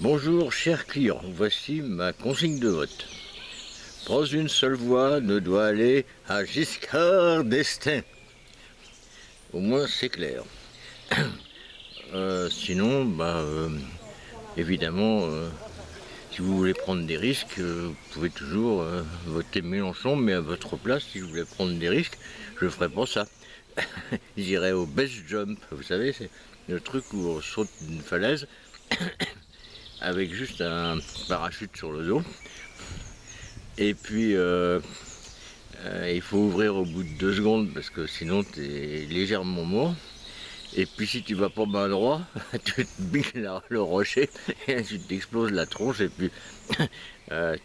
Bonjour chers clients, voici ma consigne de vote. Pas une seule voix ne doit aller à Giscard d'Estaing. Au moins c'est clair. Sinon, évidemment, si vous voulez prendre des risques, vous pouvez toujours voter Mélenchon, mais à votre place, si je voulais prendre des risques, je ne ferais pas ça. J'irais au base jump, vous savez, c'est le truc où on saute d'une falaise avec juste un parachute sur le dos. Et puis, il faut ouvrir au bout de 2 secondes parce que sinon tu es légèrement mort. Et puis si tu vas pas main droit, tu te billes le rocher et tu t'exploses la tronche et puis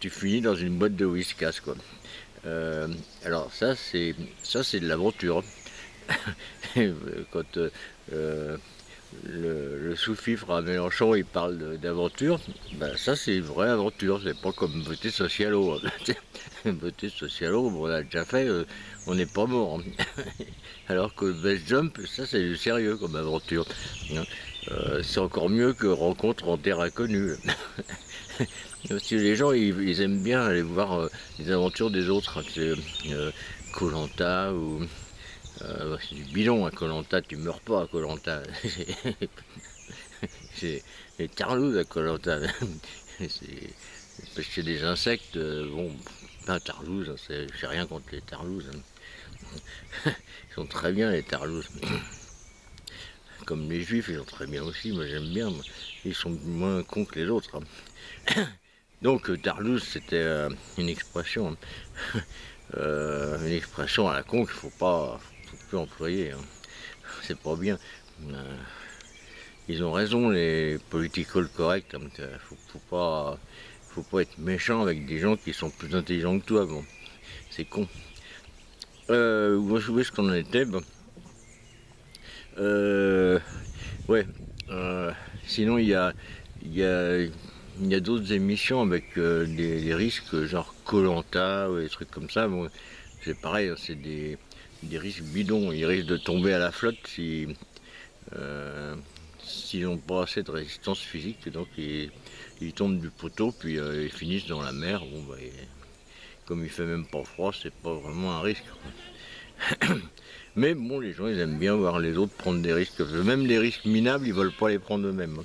tu finis dans une boîte de whiskas quoi. Alors ça c'est de l'aventure. Quand le sous-fifre à Mélenchon il parle d'aventure, ça c'est une vraie aventure, c'est pas comme voter socialo. Voter socialo, on l'a déjà fait, on n'est pas mort. Alors que le base jump, ça c'est du sérieux comme aventure. C'est encore mieux que rencontre en terre inconnue. Parce que les gens ils aiment bien aller voir les aventures des autres. C'est Koh Lanta ou c'est du bidon à Koh Lanta, tu meurs pas à Koh Lanta. C'est les tarlouses à Koh Lanta. Parce qu'il y a des insectes, bon, pas tarlouses, j'ai rien contre les tarlouses. Ils sont très bien les tarlouses. Comme les juifs, ils sont très bien aussi, moi j'aime bien. Ils sont moins cons que les autres. Donc tarlouse c'était une expression. Une expression à la con qu'il faut plus employer. C'est pas bien. Ils ont raison les political correct. Faut pas être méchant avec des gens qui sont plus intelligents que toi. Bon, c'est con. Où est-ce qu'on en était ouais. Sinon il y a d'autres émissions avec des risques genre Koh Lanta ou des trucs comme ça. Bon, c'est pareil, c'est des risques bidons. Ils risquent de tomber à la flotte s'ils n'ont pas assez de résistance physique. Donc ils tombent du poteau puis ils finissent dans la mer. Bon, comme il fait même pas froid, c'est pas vraiment un risque. Mais bon, les gens ils aiment bien voir les autres prendre des risques. Même les risques minables, ils veulent pas les prendre eux-mêmes.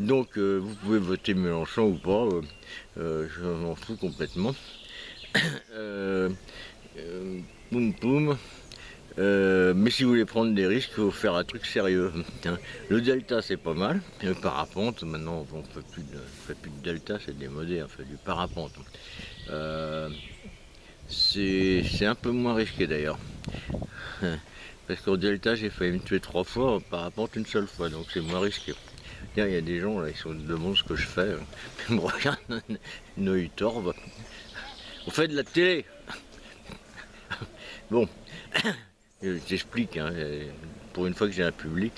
Donc vous pouvez voter Mélenchon ou pas, je m'en fous complètement. Poum poum. Mais si vous voulez prendre des risques, il faut faire un truc sérieux. Le delta c'est pas mal, le parapente, maintenant on fait plus de delta, c'est démodé, on fait du parapente. C'est un peu moins risqué d'ailleurs. Parce qu'au delta j'ai failli me tuer 3 fois, au parapente une seule fois, donc c'est moins risqué. Il y a des gens là, ils se demandent ce que je fais, ils me regardent une œil torve. On fait de la télé. Bon, j'explique, pour une fois que j'ai un public.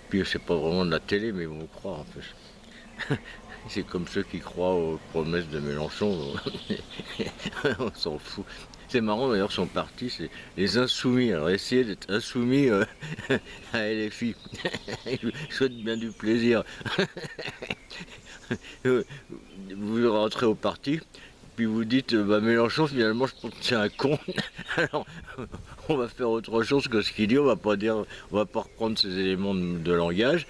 Puis c'est pas vraiment de la télé, mais ils vont croire en plus. C'est comme ceux qui croient aux promesses de Mélenchon. On s'en fout. C'est marrant d'ailleurs son parti, c'est les insoumis. Alors essayez d'être insoumis à LFI. Je vous souhaite bien du plaisir. Vous rentrez au parti, puis vous dites Mélenchon finalement je pense que c'est un con. Alors on va faire autre chose que ce qu'il dit, on va pas reprendre ces éléments de langage,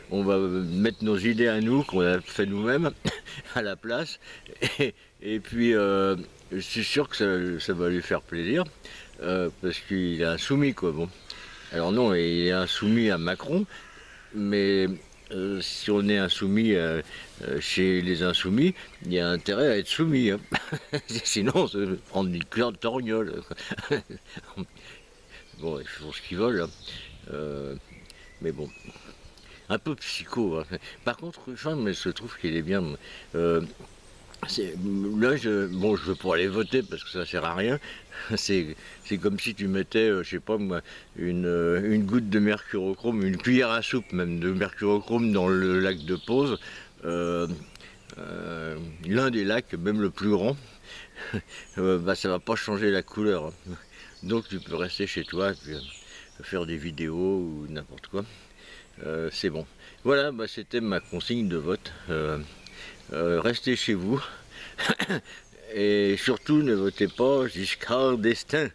on va mettre nos idées à nous qu'on a fait nous-mêmes à la place, et puis je suis sûr que ça va lui faire plaisir, parce qu'il est insoumis quoi. Bon. Alors non, il est insoumis à Macron, mais si on est insoumis chez les insoumis, il y a intérêt à être soumis. Sinon, on se prend une torgnole. Bon, ils font ce qu'ils veulent. Mais bon, un peu psycho. Par contre, Ruffin, mais je trouve qu'il est bien. Là, je veux pas aller voter parce que ça sert à rien. C'est comme si tu mettais, je sais pas moi, une goutte de mercurochrome, une cuillère à soupe même de mercurochrome dans le lac de Pose. L'un des lacs, même le plus grand, ça va pas changer la couleur. Donc tu peux rester chez toi. Et puis, faire des vidéos ou n'importe quoi. C'est bon. Voilà, bah, c'était ma consigne de vote. Restez chez vous et surtout ne votez pas Giscard d'Estaing.